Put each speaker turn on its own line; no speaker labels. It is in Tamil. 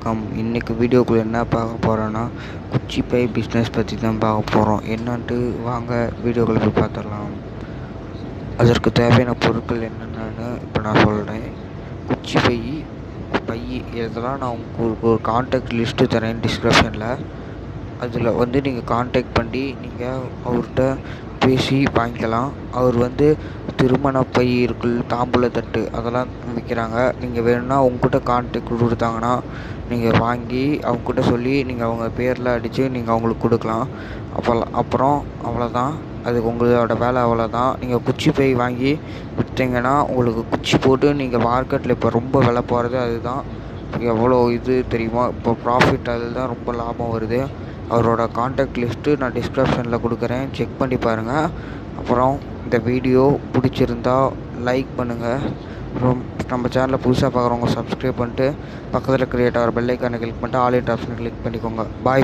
வணக்கம். இன்றைக்கி வீடியோக்குள்ளே என்ன பார்க்க போகிறோன்னா, குச்சி பை பிஸ்னஸ் பற்றி தான் பார்க்க போகிறோம். என்னன்ட்டு வாங்க வீடியோக்குள்ளே போய் பார்த்துடலாம். அதற்கு தேவையான பொருட்கள் என்னென்னு இப்போ நான் சொல்கிறேன். குச்சி பை இதெல்லாம் நான் உங்களுக்கு ஒரு கான்டாக்ட் லிஸ்ட்டு தரேன் டிஸ்கிரிப்ஷனில். அதில் நீங்கள் கான்டாக்ட் பண்ணி நீங்கள் அவர்கிட்ட பேசி வாங்கிக்கலாம். அவர் திருமண பைகள், தாம்பூல தட்டு அதெல்லாம் விற்கிறாங்க. நீங்கள் வேணும்னா உங்ககிட்ட கான்டாக்ட் கொடுத்தாங்கன்னா நீங்கள் வாங்கி அவங்ககிட்ட சொல்லி நீங்கள் அவங்க பேரில் அடித்து நீங்கள் அவங்களுக்கு கொடுக்கலாம். அப்புறம் அவ்வளோதான், அது உங்களோட வேலை அவ்வளோதான். நீங்கள் குச்சி பை வாங்கி விற்றீங்கன்னா உங்களுக்கு குச்சி போட்டு நீங்கள் மார்க்கெட்டில் இப்போ ரொம்ப விலை போகிறது அதுதான். எவ்வளோ இது தெரியுமா? இப்போ ப்ராஃபிட் அதில் தான் ரொம்ப லாபம் வருது. அவரோட கான்டாக்ட் லிஸ்ட்டு நான் டிஸ்கிரிப்ஷனில் கொடுக்குறேன், செக் பண்ணி பாருங்கள். அப்புறம் இந்த வீடியோ பிடிச்சிருந்தா லைக் பண்ணுங்கள். அப்புறம் நம்ம சேனலை புதுசாக பார்க்குறவங்க சப்ஸ்கிரைப் பண்ணிட்டு பக்கத்தில் கிரியேட் ஆகிற பெல் ஐக்கானை கிளிக் பண்ணிட்டு ஆல் இன்ட் ஆப்ஷனை கிளிக் பண்ணிக்கோங்க. பாய்.